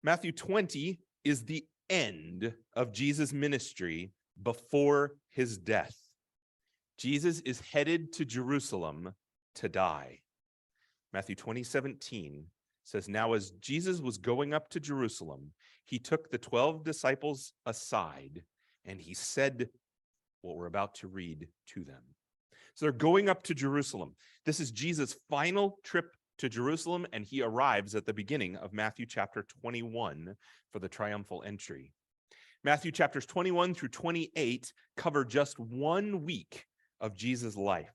Matthew 20 is the end of Jesus' ministry before his death. Jesus is headed to Jerusalem to die. Matthew 20:17 says, "Now as Jesus was going up to Jerusalem, he took the 12 disciples aside, and he said what we're about to read to them." So they're going up to Jerusalem. This is Jesus' final trip to Jerusalem, and he arrives at the beginning of Matthew chapter 21 for the triumphal entry. Matthew chapters 21 through 28 cover just 1 week of Jesus' life.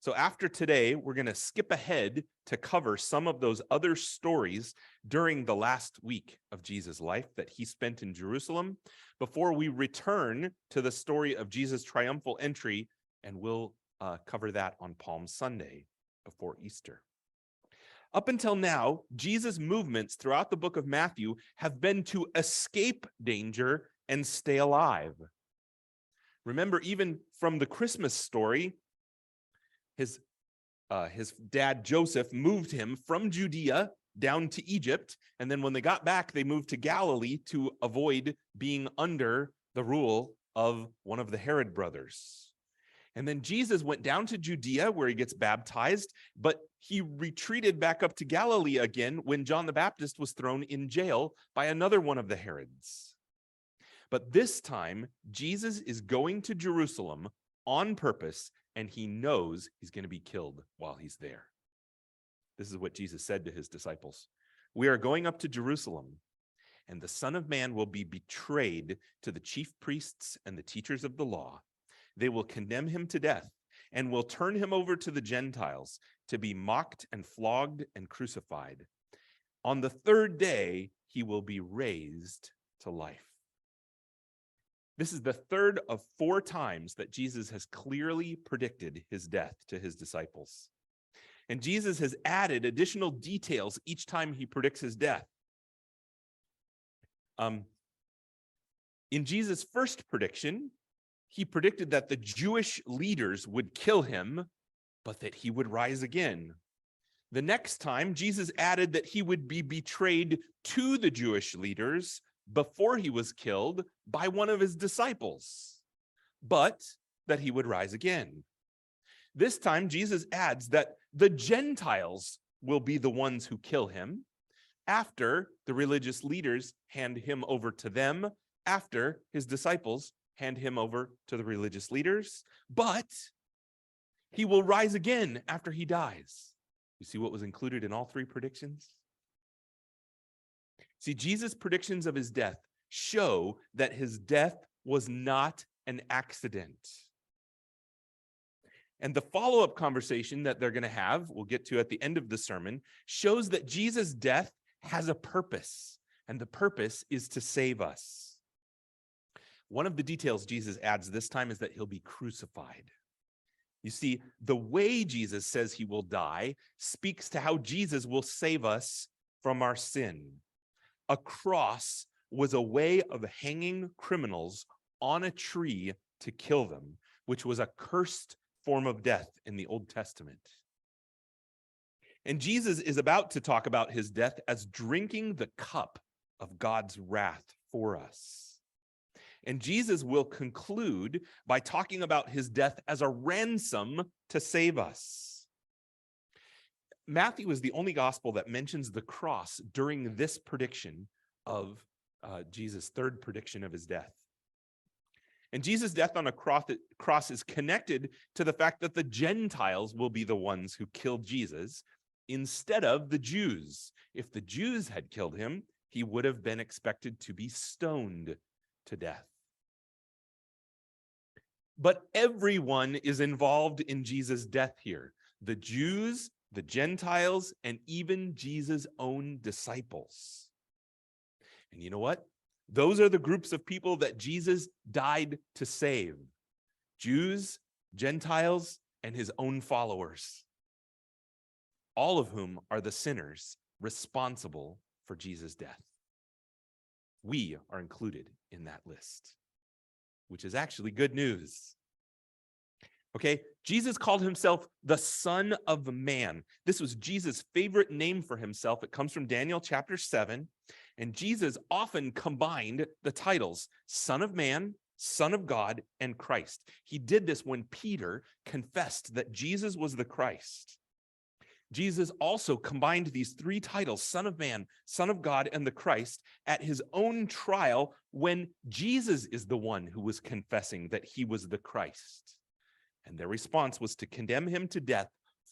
So after today, we're going to skip ahead to cover some of those other stories during the last week of Jesus' life that he spent in Jerusalem before we return to the story of Jesus' triumphal entry, and we'll cover that on Palm Sunday before Easter. Up until now, Jesus' movements throughout the book of Matthew have been to escape danger and stay alive. Remember, even from the Christmas story, his dad Joseph moved him from Judea down to Egypt, and then when they got back, they moved to Galilee to avoid being under the rule of one of the Herod brothers. And then Jesus went down to Judea where he gets baptized, but he retreated back up to Galilee again when John the Baptist was thrown in jail by another one of the Herods. But this time, Jesus is going to Jerusalem on purpose, and he knows he's going to be killed while he's there. This is what Jesus said to his disciples. "We are going up to Jerusalem, and the Son of Man will be betrayed to the chief priests and the teachers of the law. They will condemn him to death and will turn him over to the Gentiles to be mocked and flogged and crucified. On the third day, he will be raised to life." This is the third of 4 times that Jesus has clearly predicted his death to his disciples. And Jesus has added additional details each time he predicts his death. In Jesus' first prediction, he predicted that the Jewish leaders would kill him, but that he would rise again. The next time, Jesus added that he would be betrayed to the Jewish leaders before he was killed by one of his disciples, but that he would rise again. This time, Jesus adds that the Gentiles will be the ones who kill him after the religious leaders hand him over to them, after his disciples hand him over to the religious leaders, but he will rise again after he dies. You see what was included in all 3 predictions? See, Jesus' predictions of his death show that his death was not an accident. And the follow-up conversation that they're going to have, we'll get to at the end of the sermon, shows that Jesus' death has a purpose, and the purpose is to save us. One of the details Jesus adds this time is that he'll be crucified. You see, the way Jesus says he will die speaks to how Jesus will save us from our sin. A cross was a way of hanging criminals on a tree to kill them, which was a cursed form of death in the Old Testament. And Jesus is about to talk about his death as drinking the cup of God's wrath for us. And Jesus will conclude by talking about his death as a ransom to save us. Matthew is the only gospel that mentions the cross during this prediction of Jesus' third prediction of his death. And Jesus' death on a cross is connected to the fact that the Gentiles will be the ones who killed Jesus instead of the Jews. If the Jews had killed him, he would have been expected to be stoned to death. But everyone is involved in Jesus' death here. The Jews, the Gentiles, and even Jesus' own disciples. And you know what? Those are the groups of people that Jesus died to save. Jews, Gentiles, and his own followers. All of whom are the sinners responsible for Jesus' death. We are included in that list, which is actually good news. Okay, Jesus called himself the Son of Man. This was Jesus' favorite name for himself. It comes from Daniel chapter 7. And Jesus often combined the titles Son of Man, Son of God, and Christ. He did this when Peter confessed that Jesus was the Christ. Jesus also combined these three titles, Son of Man, Son of God, and the Christ, at his own trial when Jesus is the one who was confessing that he was the Christ. And their response was to condemn him to death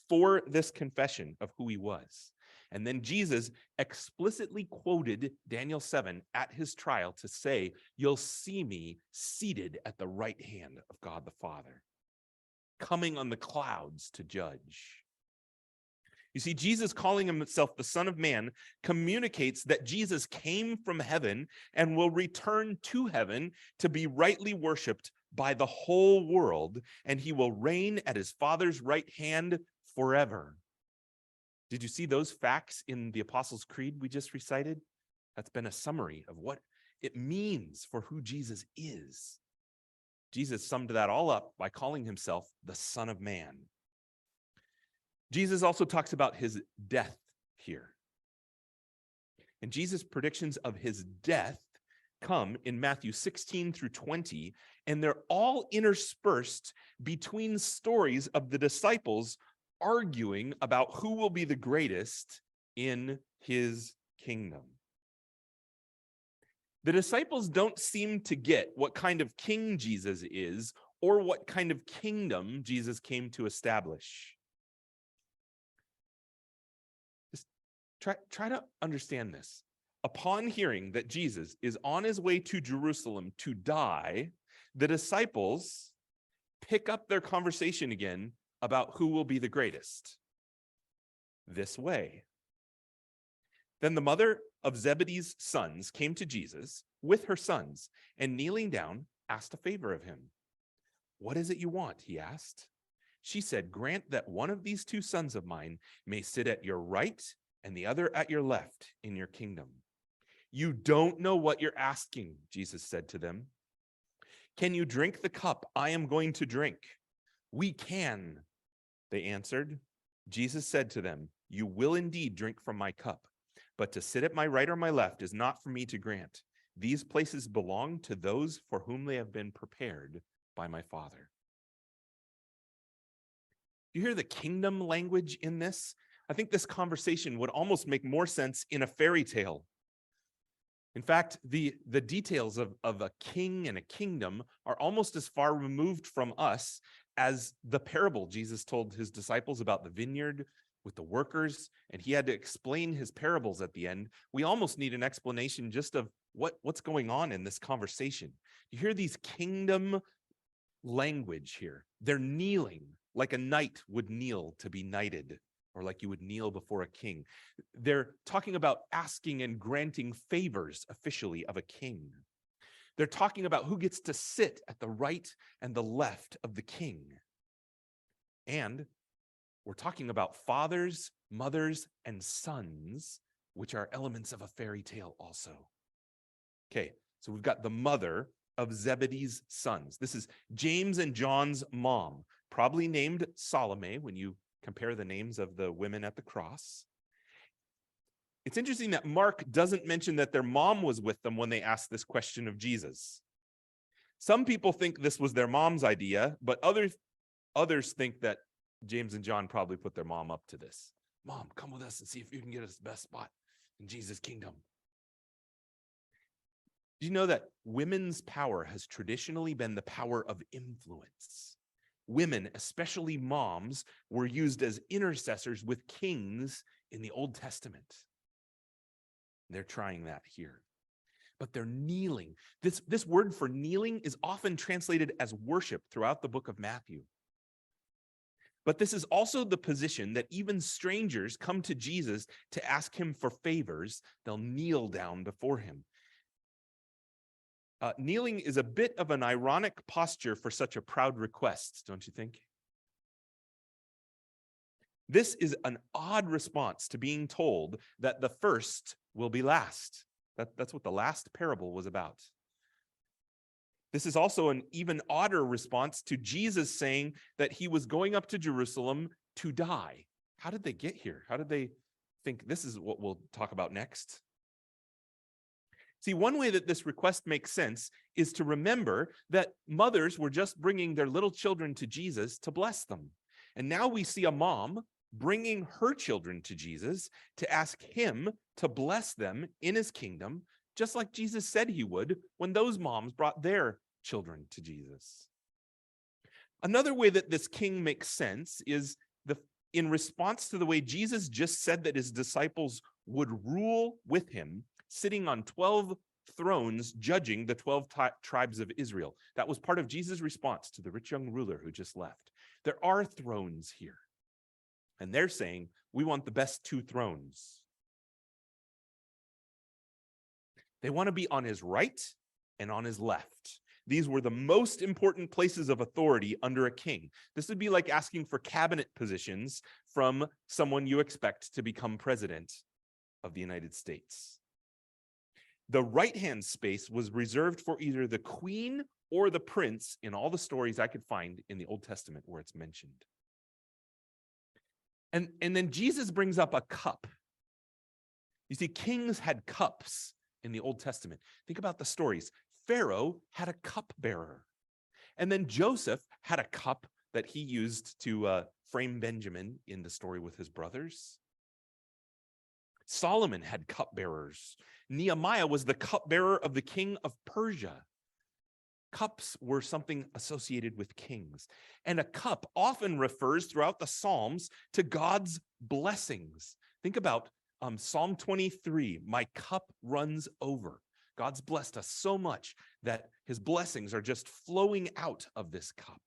for this confession of who he was. And then Jesus explicitly quoted Daniel 7 at his trial to say, "You'll see me seated at the right hand of God the Father, coming on the clouds to judge." You see, Jesus calling himself the Son of Man communicates that Jesus came from heaven and will return to heaven to be rightly worshiped by the whole world, and he will reign at his Father's right hand forever. Did you see those facts in the Apostles' Creed we just recited? That's been a summary of what it means for who Jesus is. Jesus summed that all up by calling himself the Son of Man. Jesus also talks about his death here. And Jesus' predictions of his death come in Matthew 16 through 20, and they're all interspersed between stories of the disciples arguing about who will be the greatest in his kingdom. The disciples don't seem to get what kind of king Jesus is or what kind of kingdom Jesus came to establish. Just try to understand this. Upon hearing that Jesus is on his way to Jerusalem to die, the disciples pick up their conversation again about who will be the greatest. This way. Then the mother of Zebedee's sons came to Jesus with her sons, and kneeling down, asked a favor of him. "What is it you want?" he asked. She said, "Grant that one of these two sons of mine may sit at your right and the other at your left in your kingdom." "You don't know what you're asking," Jesus said to them. "Can you drink the cup I am going to drink?" "We can," they answered. Jesus said to them, "You will indeed drink from my cup, but to sit at my right or my left is not for me to grant. These places belong to those for whom they have been prepared by my Father." You hear the kingdom language in this? I think this conversation would almost make more sense in a fairy tale. In fact, the details of a king and a kingdom are almost as far removed from us as the parable Jesus told his disciples about the vineyard with the workers, and he had to explain his parables at the end. We almost need an explanation just of what's going on in this conversation. You hear these kingdom language here. They're kneeling like a knight would kneel to be knighted, or like you would kneel before a king. They're talking about asking and granting favors officially of a king. They're talking about who gets to sit at the right and the left of the king. And we're talking about fathers, mothers, and sons, which are elements of a fairy tale also. Okay, so we've got the mother of Zebedee's sons. This is James and John's mom, probably named Salome when you compare the names of the women at the cross. It's interesting that Mark doesn't mention that their mom was with them when they asked this question of Jesus. Some people think this was their mom's idea, but others think that James and John probably put their mom up to this. "Mom, come with us and see if you can get us the best spot in Jesus' kingdom." Do you know that women's power has traditionally been the power of influence? Women, especially moms, were used as intercessors with kings in the Old Testament. They're trying that here. But they're kneeling. This word for kneeling is often translated as worship throughout the book of Matthew. But this is also the position that even strangers come to Jesus to ask him for favors. They'll kneel down before him. Kneeling is a bit of an ironic posture for such a proud request, don't you think? This is an odd response to being told that the first will be last. That's what the last parable was about. This is also an even odder response to Jesus saying that he was going up to Jerusalem to die. How did they get here? How did they think this is what we'll talk about next? See, one way that this request makes sense is to remember that mothers were just bringing their little children to Jesus to bless them. And now we see a mom bringing her children to Jesus to ask him to bless them in his kingdom, just like Jesus said he would when those moms brought their children to Jesus. Another way that this king makes sense is in response to the way Jesus just said that his disciples would rule with him, sitting on 12 thrones, judging the 12 tribes of Israel. That was part of Jesus' response to the rich young ruler who just left. There are thrones here. And they're saying, we want the best 2 thrones. They want to be on his right and on his left. These were the most important places of authority under a king. This would be like asking for cabinet positions from someone you expect to become president of the United States. The right-hand space was reserved for either the queen or the prince in all the stories I could find in the Old Testament where it's mentioned. And then Jesus brings up a cup. You see, kings had cups in the Old Testament. Think about the stories. Pharaoh had a cupbearer. And then Joseph had a cup that he used to frame Benjamin in the story with his brothers. Solomon had cupbearers. Nehemiah was the cupbearer of the king of Persia. Cups were something associated with kings. And a cup often refers throughout the Psalms to God's blessings. Think about Psalm 23, my cup runs over. God's blessed us so much that his blessings are just flowing out of this cup.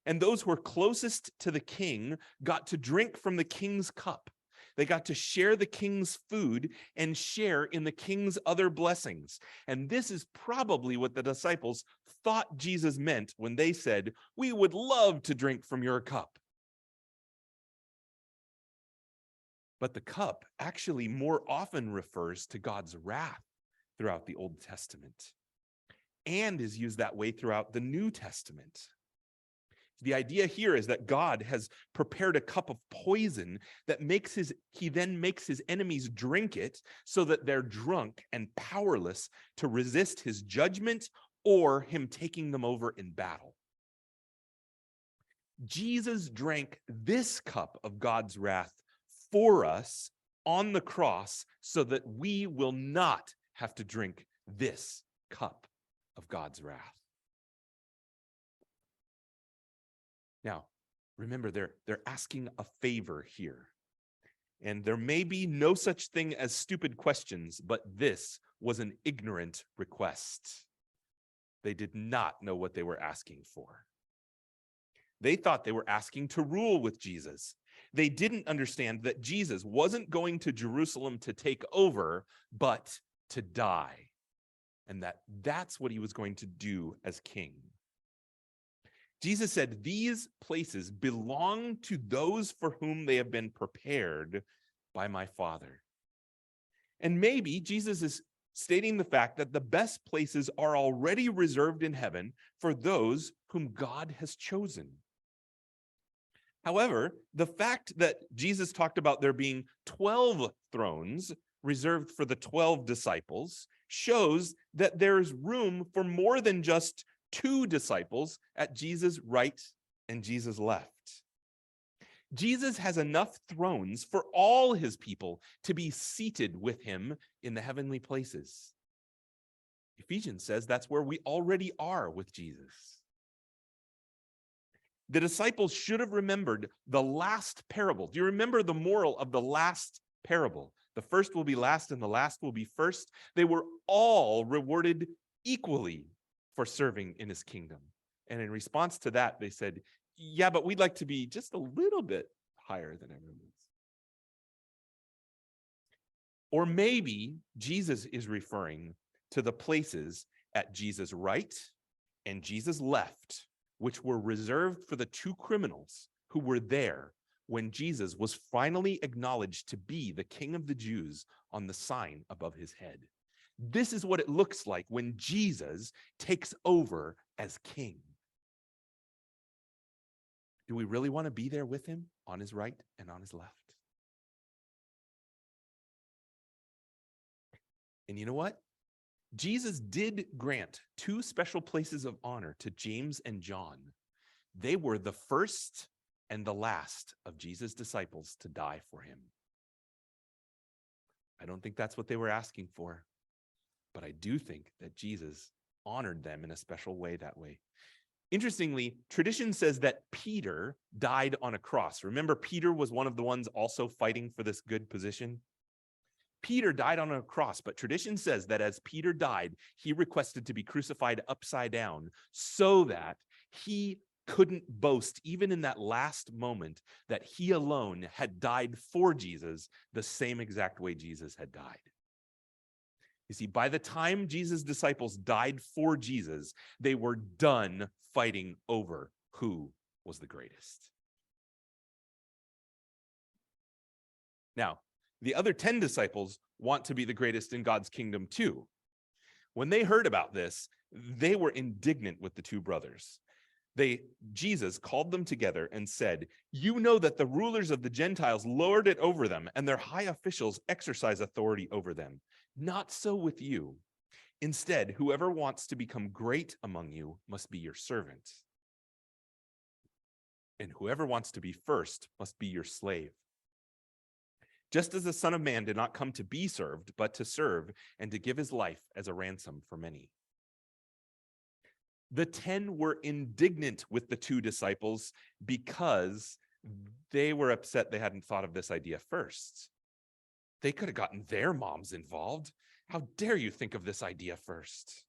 And those who were closest to the king got to drink from the king's cup. They got to share the king's food and share in the king's other blessings. And this is probably what the disciples thought Jesus meant when they said, we would love to drink from your cup. But the cup actually more often refers to God's wrath throughout the Old Testament and is used that way throughout the New Testament. The idea here is that God has prepared a cup of poison that he then makes his enemies drink it so that they're drunk and powerless to resist his judgment or him taking them over in battle. Jesus drank this cup of God's wrath for us on the cross so that we will not have to drink this cup of God's wrath. Now, remember, they're asking a favor here. And there may be no such thing as stupid questions, but this was an ignorant request. They did not know what they were asking for. They thought they were asking to rule with Jesus. They didn't understand that Jesus wasn't going to Jerusalem to take over, but to die. And that's what he was going to do as king. Jesus said, these places belong to those for whom they have been prepared by my Father. And maybe Jesus is stating the fact that the best places are already reserved in heaven for those whom God has chosen. However, the fact that Jesus talked about there being 12 thrones reserved for the 12 disciples shows that there's room for more than just 2 disciples at Jesus' right and Jesus' left. Jesus has enough thrones for all his people to be seated with him in the heavenly places. Ephesians says that's where we already are with Jesus. The disciples should have remembered the last parable. Do you remember the moral of the last parable? The first will be last and the last will be first. They were all rewarded equally for serving in his kingdom. And in response to that, they said, yeah, but we'd like to be just a little bit higher than everyone else. Or maybe Jesus is referring to the places at Jesus' right and Jesus' left, which were reserved for the 2 criminals who were there when Jesus was finally acknowledged to be the King of the Jews on the sign above his head. This is what it looks like when Jesus takes over as king. Do we really want to be there with him on his right and on his left? And you know what? Jesus did grant 2 special places of honor to James and John. They were the first and the last of Jesus' disciples to die for him. I don't think that's what they were asking for, but I do think that Jesus honored them in a special way that way. Interestingly, tradition says that Peter died on a cross. Remember, Peter was one of the ones also fighting for this good position. Peter died on a cross, but tradition says that as Peter died, he requested to be crucified upside down so that he couldn't boast, even in that last moment, that he alone had died for Jesus the same exact way Jesus had died. You see, by the time Jesus' disciples died for Jesus, they were done fighting over who was the greatest. Now, the other 10 disciples want to be the greatest in God's kingdom too. When they heard about this, they were indignant with the 2 brothers. Jesus called them together and said, "You know that the rulers of the Gentiles lord it over them, and their high officials exercise authority over them. Not so with you. Instead, whoever wants to become great among you must be your servant. And whoever wants to be first must be your slave. Just as the Son of Man did not come to be served, but to serve and to give his life as a ransom for many." The 10 were indignant with the 2 disciples because they were upset they hadn't thought of this idea first. They could have gotten their moms involved. How dare you think of this idea first?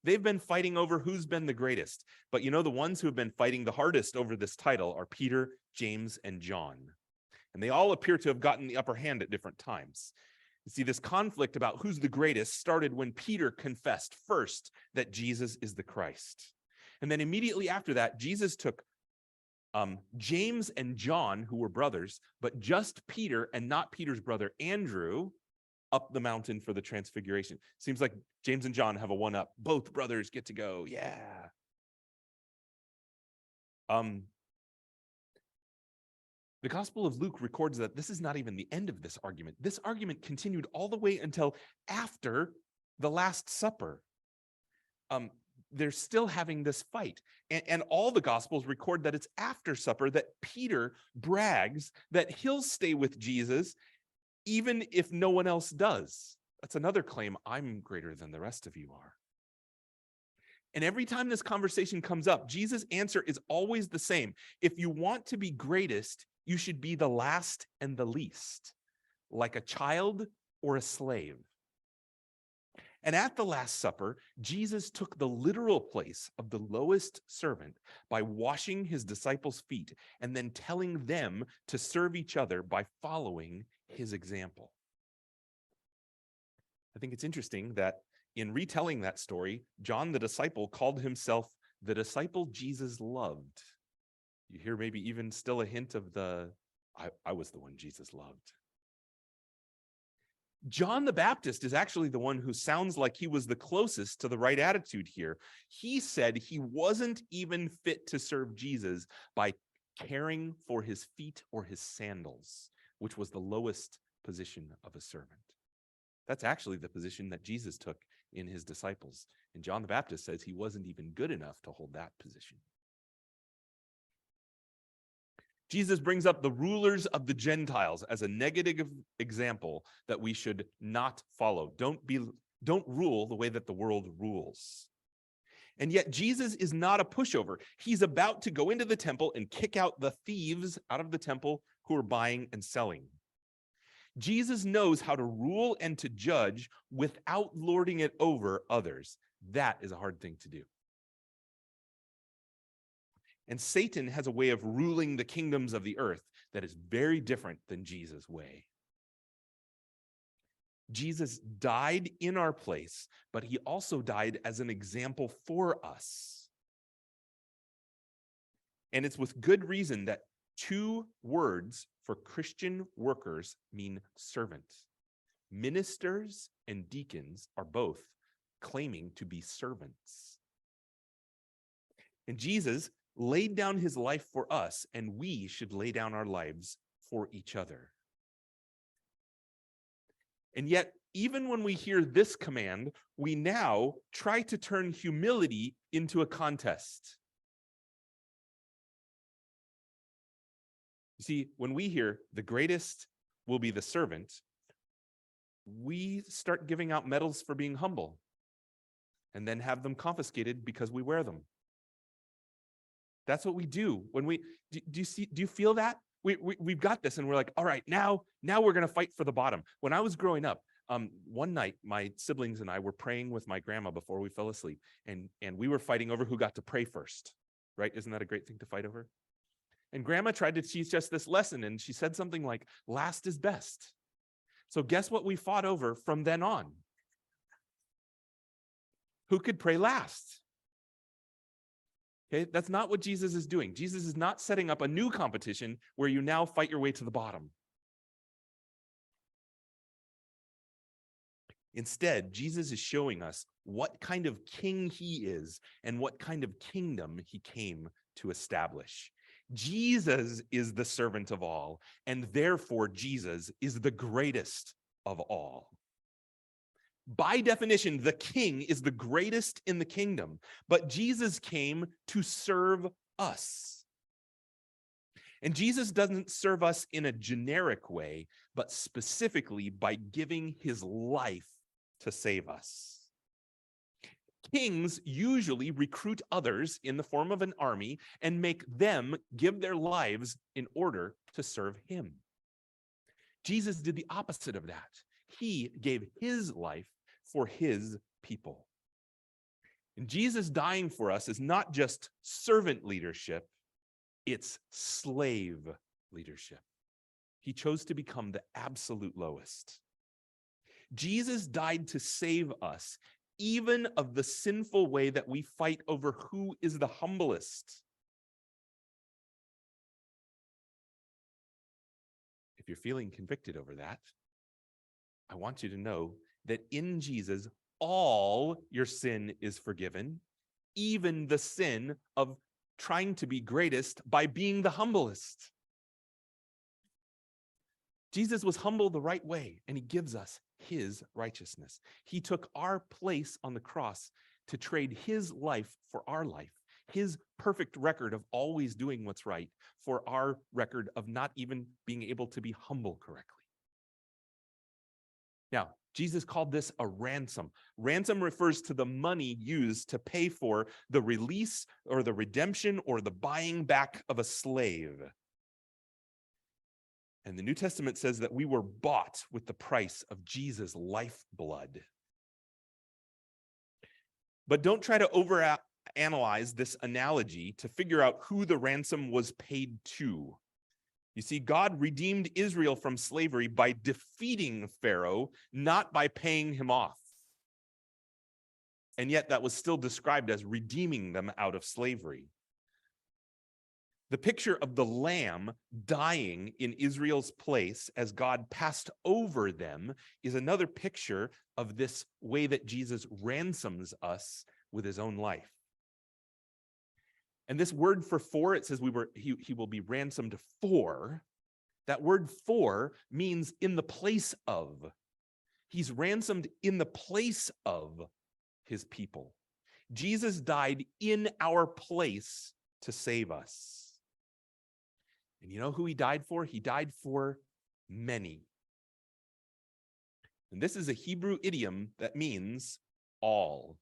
They've been fighting over who's been the greatest. But you know, the ones who have been fighting the hardest over this title are Peter, James, and John. And they all appear to have gotten the upper hand at different times. You see, this conflict about who's the greatest started when Peter confessed first that Jesus is the Christ. And then immediately after that, Jesus took James and John, who were brothers, but just Peter and not Peter's brother Andrew, up the mountain for the transfiguration. Seems like James and John have a one-up. Both brothers get to go. Yeah. The Gospel of Luke records that this is not even the end of this argument. This argument continued all the way until after the Last Supper. They're still having this fight. And all the Gospels record that it's after supper that Peter brags that he'll stay with Jesus even if no one else does. That's another claim. I'm greater than the rest of you are. And every time this conversation comes up, Jesus' answer is always the same. If you want to be greatest, you should be the last and the least, like a child or a slave. And at the Last Supper, Jesus took the literal place of the lowest servant by washing his disciples' feet and then telling them to serve each other by following his example. I think it's interesting that in retelling that story, John the disciple called himself the disciple Jesus loved. You hear maybe even still a hint of I was the one Jesus loved. John the Baptist is actually the one who sounds like he was the closest to the right attitude here. He said he wasn't even fit to serve Jesus by caring for his feet or his sandals, which was the lowest position of a servant. That's actually the position that Jesus took in his disciples. And John the Baptist says he wasn't even good enough to hold that position. Jesus brings up the rulers of the Gentiles as a negative example that we should not follow. Don't rule the way that the world rules. And yet Jesus is not a pushover. He's about to go into the temple and kick out the thieves out of the temple who are buying and selling. Jesus knows how to rule and to judge without lording it over others. That is a hard thing to do. And Satan has a way of ruling the kingdoms of the earth that is very different than Jesus' way. Jesus died in our place, but he also died as an example for us. And it's with good reason that 2 words for Christian workers mean servant. Ministers and deacons are both claiming to be servants. And Jesus laid down his life for us, and we should lay down our lives for each other. And yet, even when we hear this command, we now try to turn humility into a contest. You see, when we hear the greatest will be the servant, we start giving out medals for being humble and then have them confiscated because we wear them. That's what we do when we do you feel that? We've got this, and we're like, all right, now we're going to fight for the bottom. When I was growing up, one night my siblings and I were praying with my grandma before we fell asleep, and we were fighting over who got to pray first, right? Isn't that a great thing to fight over? And grandma tried to teach us this lesson, and she said something like, last is best. So guess what we fought over from then on? Who could pray last? Okay, that's not what Jesus is doing. Jesus is not setting up a new competition where you now fight your way to the bottom. Instead, Jesus is showing us what kind of king he is and what kind of kingdom he came to establish. Jesus is the servant of all, and therefore Jesus is the greatest of all. By definition, the king is the greatest in the kingdom, but Jesus came to serve us. And Jesus doesn't serve us in a generic way, but specifically by giving his life to save us. Kings usually recruit others in the form of an army and make them give their lives in order to serve him. Jesus did the opposite of that. He gave his life for his people. And Jesus dying for us is not just servant leadership, it's slave leadership. He chose to become the absolute lowest. Jesus died to save us, even of the sinful way that we fight over who is the humblest. If you're feeling convicted over that, I want you to know that in Jesus, all your sin is forgiven, even the sin of trying to be greatest by being the humblest. Jesus was humble the right way, and he gives us his righteousness. He took our place on the cross to trade his life for our life, his perfect record of always doing what's right for our record of not even being able to be humble correctly. Now, Jesus called this a ransom. Ransom refers to the money used to pay for the release or the redemption or the buying back of a slave. And the New Testament says that we were bought with the price of Jesus' lifeblood. But don't try to overanalyze this analogy to figure out who the ransom was paid to. You see, God redeemed Israel from slavery by defeating Pharaoh, not by paying him off. And yet that was still described as redeeming them out of slavery. The picture of the lamb dying in Israel's place as God passed over them is another picture of this way that Jesus ransoms us with his own life. And this word for, it says he will be ransomed for. That word for means in the place of. He's ransomed in the place of his people. Jesus died in our place to save us. And you know who he died for? He died for many. And this is a Hebrew idiom that means all.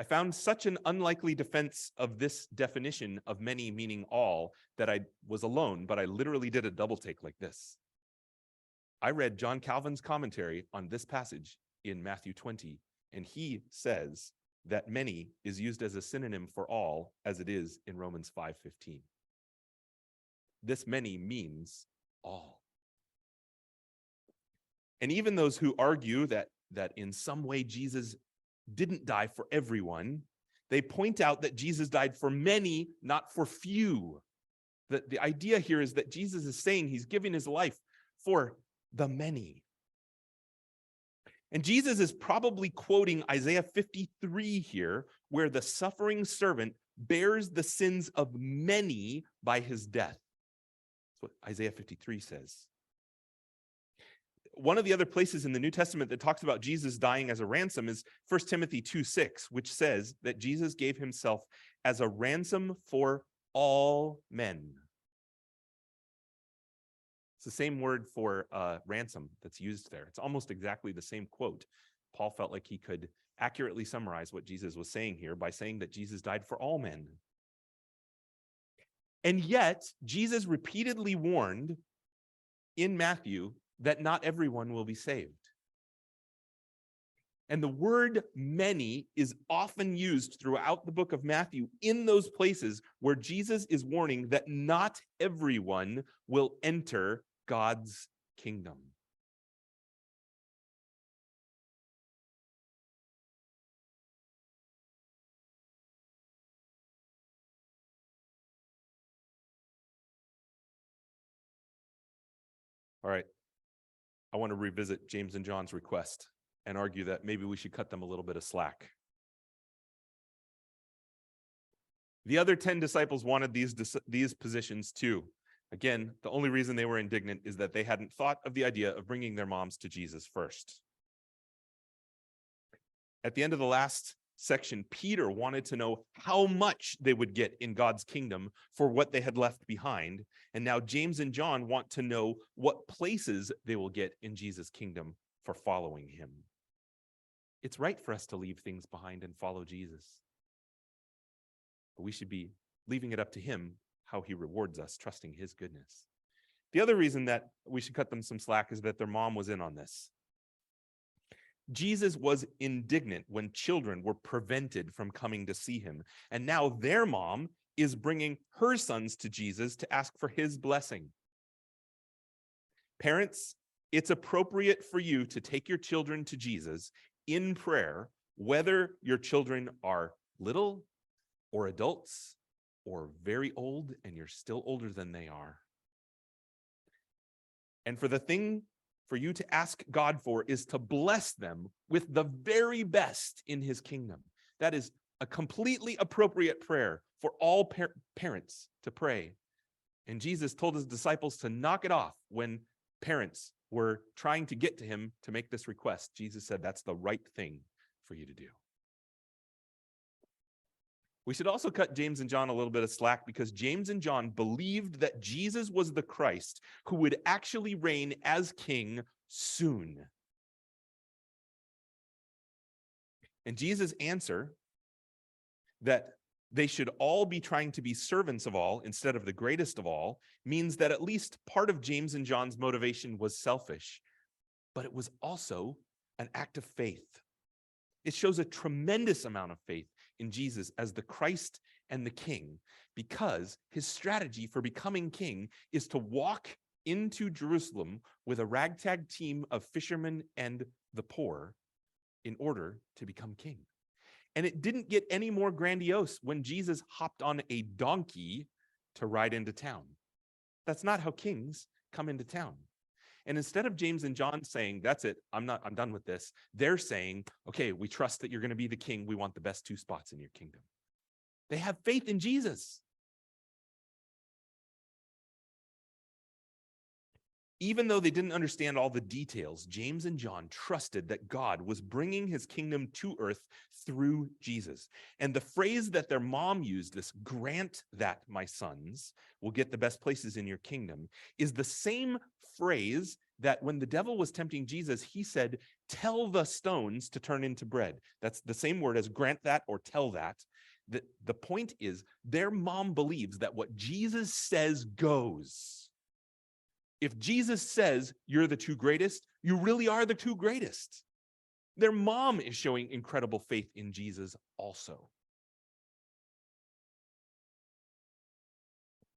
I found such an unlikely defense of this definition of many meaning all that I was alone, but I literally did a double take like this. I read John Calvin's commentary on this passage in Matthew 20, and he says that many is used as a synonym for all as it is in Romans 5:15. This many means all. And even those who argue that in some way Jesus didn't die for everyone, they point out that Jesus died for many, not for few. The idea here is that Jesus is saying he's giving his life for the many. And Jesus is probably quoting Isaiah 53 here, where the suffering servant bears the sins of many by his death. That's what Isaiah 53 says. One of the other places in the New Testament that talks about Jesus dying as a ransom is 1 Timothy 2:6, which says that Jesus gave himself as a ransom for all men. It's the same word for ransom that's used there. It's almost exactly the same quote. Paul felt like he could accurately summarize what Jesus was saying here by saying that Jesus died for all men. And yet, Jesus repeatedly warned in Matthew that not everyone will be saved. And the word many is often used throughout the book of Matthew in those places where Jesus is warning that not everyone will enter God's kingdom. All right. I want to revisit James and John's request and argue that maybe we should cut them a little bit of slack. The other 10 disciples wanted these positions too. Again, the only reason they were indignant is that they hadn't thought of the idea of bringing their moms to Jesus first. At the end of the last section, Peter wanted to know how much they would get in God's kingdom for what they had left behind. And now James and John want to know what places they will get in Jesus' kingdom for following him. It's right for us to leave things behind and follow Jesus. But we should be leaving it up to him how he rewards us, trusting his goodness. The other reason that we should cut them some slack is that their mom was in on this. Jesus was indignant when children were prevented from coming to see him. And now their mom is bringing her sons to Jesus to ask for his blessing. Parents, it's appropriate for you to take your children to Jesus in prayer, whether your children are little or adults or very old and you're still older than they are. And for the thing for you to ask God for is to bless them with the very best in his kingdom. That is a completely appropriate prayer for all parents to pray. And Jesus told his disciples to knock it off when parents were trying to get to him to make this request. Jesus said that's the right thing for you to do. We should also cut James and John a little bit of slack because James and John believed that Jesus was the Christ who would actually reign as king soon. And Jesus' answer that they should all be trying to be servants of all instead of the greatest of all means that at least part of James and John's motivation was selfish, but it was also an act of faith. It shows a tremendous amount of faith in Jesus as the Christ and the King, because his strategy for becoming king is to walk into Jerusalem with a ragtag team of fishermen and the poor in order to become king. And it didn't get any more grandiose when Jesus hopped on a donkey to ride into town. That's not how kings come into town. And instead of James and John saying, that's it, I'm done with this, they're saying, okay, we trust that you're going to be the king. We want the best 2 spots in your kingdom. They have faith in Jesus. Even though they didn't understand all the details, James and John trusted that God was bringing his kingdom to earth through Jesus. And the phrase that their mom used, this grant that my sons will get the best places in your kingdom, is the same phrase that when the devil was tempting Jesus, he said, tell the stones to turn into bread. That's the same word as grant that or tell that. The point is, their mom believes that what Jesus says goes. If Jesus says you're the 2 greatest, you really are the 2 greatest. Their mom is showing incredible faith in Jesus also.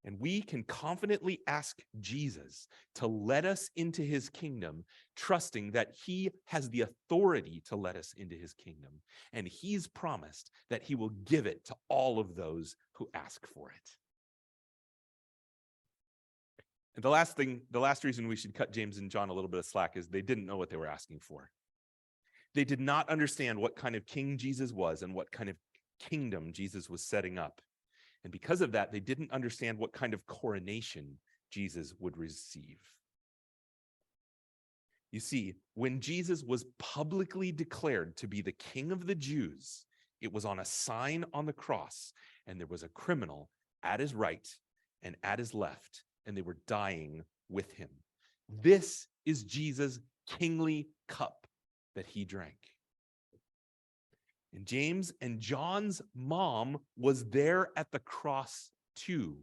And we can confidently ask Jesus to let us into his kingdom, trusting that he has the authority to let us into his kingdom. And he's promised that he will give it to all of those who ask for it. And the last reason we should cut James and John a little bit of slack is they didn't know what they were asking for. They did not understand what kind of king Jesus was and what kind of kingdom Jesus was setting up. And because of that, they didn't understand what kind of coronation Jesus would receive. You see, when Jesus was publicly declared to be the King of the Jews, it was on a sign on the cross, and there was a criminal at his right and at his left, and they were dying with him. This is Jesus' kingly cup that he drank. And James and John's mom was there at the cross too,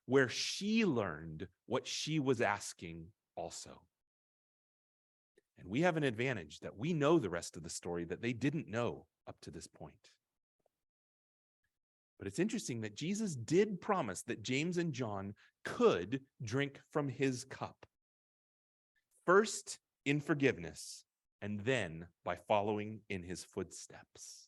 where she learned what she was asking also. And we have an advantage that we know the rest of the story that they didn't know up to this point. But it's interesting that Jesus did promise that James and John could drink from his cup. First in forgiveness, and then by following in his footsteps.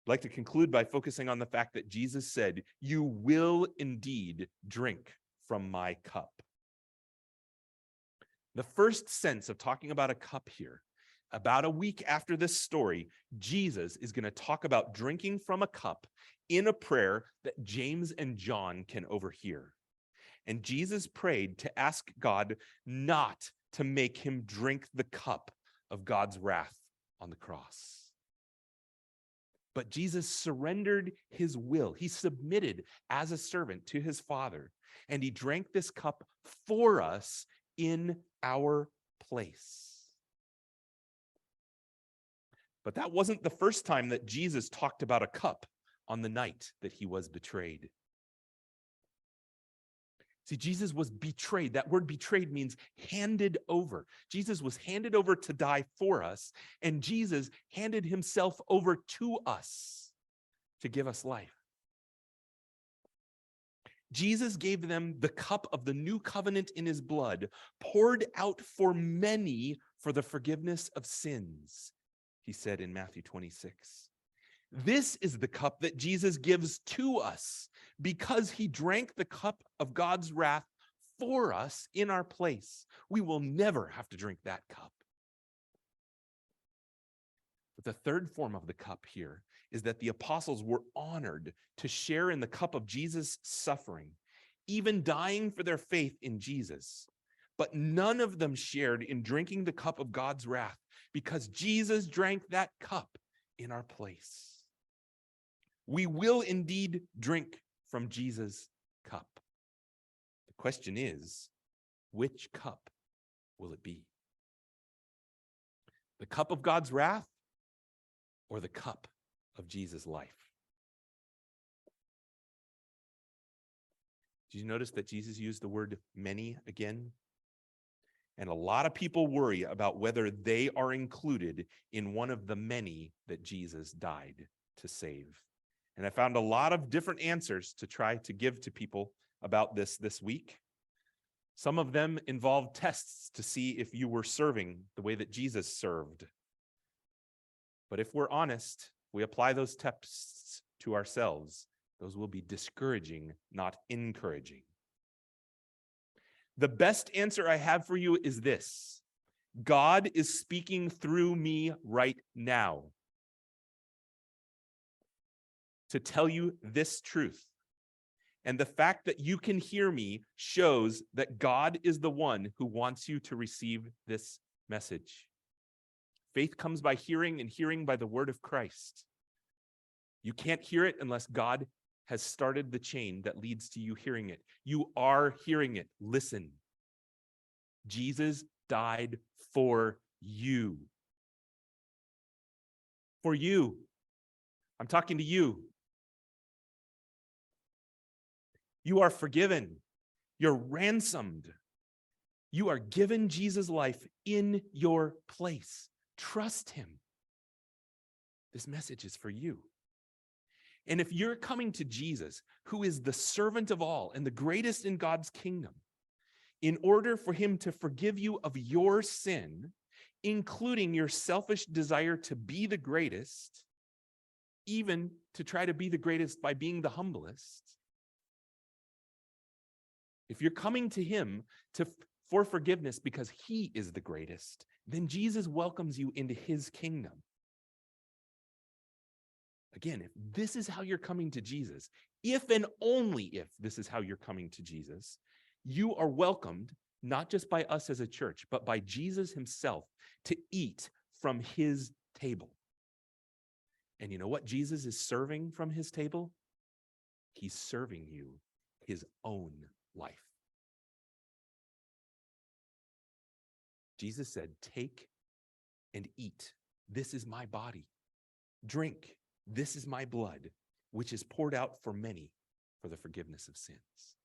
I'd like to conclude by focusing on the fact that Jesus said, "You will indeed drink from my cup." The first sense of talking about a cup here, about a week after this story, Jesus is going to talk about drinking from a cup in a prayer that James and John can overhear. And Jesus prayed to ask God not to make him drink the cup of God's wrath on the cross. But Jesus surrendered his will. He submitted as a servant to his Father, and he drank this cup for us in our place. But that wasn't the first time that Jesus talked about a cup on the night that he was betrayed. See, Jesus was betrayed. That word betrayed means handed over. Jesus was handed over to die for us, and Jesus handed himself over to us to give us life. Jesus gave them the cup of the new covenant in his blood, poured out for many for the forgiveness of sins, he said in Matthew 26. This is the cup that Jesus gives to us because he drank the cup of God's wrath for us in our place. We will never have to drink that cup. But the third form of the cup here is that the apostles were honored to share in the cup of Jesus' suffering, even dying for their faith in Jesus. But none of them shared in drinking the cup of God's wrath because Jesus drank that cup in our place. We will indeed drink from Jesus' cup. The question is, which cup will it be? The cup of God's wrath or the cup of Jesus' life? Did you notice that Jesus used the word many again? And a lot of people worry about whether they are included in one of the many that Jesus died to save. And I found a lot of different answers to try to give to people about this week. Some of them involved tests to see if you were serving the way that Jesus served. But if we're honest, we apply those tests to ourselves, those will be discouraging, not encouraging. The best answer I have for you is this: God is speaking through me right now to tell you this truth. And the fact that you can hear me shows that God is the one who wants you to receive this message. Faith comes by hearing, and hearing by the word of Christ. You can't hear it unless God has started the chain that leads to you hearing it. You are hearing it. Listen. Jesus died for you. For you. I'm talking to you. You are forgiven. You're ransomed. You are given Jesus' life in your place. Trust him. This message is for you. And if you're coming to Jesus, who is the servant of all and the greatest in God's kingdom, in order for him to forgive you of your sin, including your selfish desire to be the greatest, even to try to be the greatest by being the humblest, if you're coming to him for forgiveness because he is the greatest then Jesus welcomes you into his kingdom. Again, if this is how you're coming to Jesus, if and only if this is how you're coming to Jesus, you are welcomed not just by us as a church, but by Jesus himself to eat from his table. And you know what Jesus is serving from his table? He's serving you his own life. Jesus said, "Take and eat. This is my body. Drink. This is my blood, which is poured out for many for the forgiveness of sins."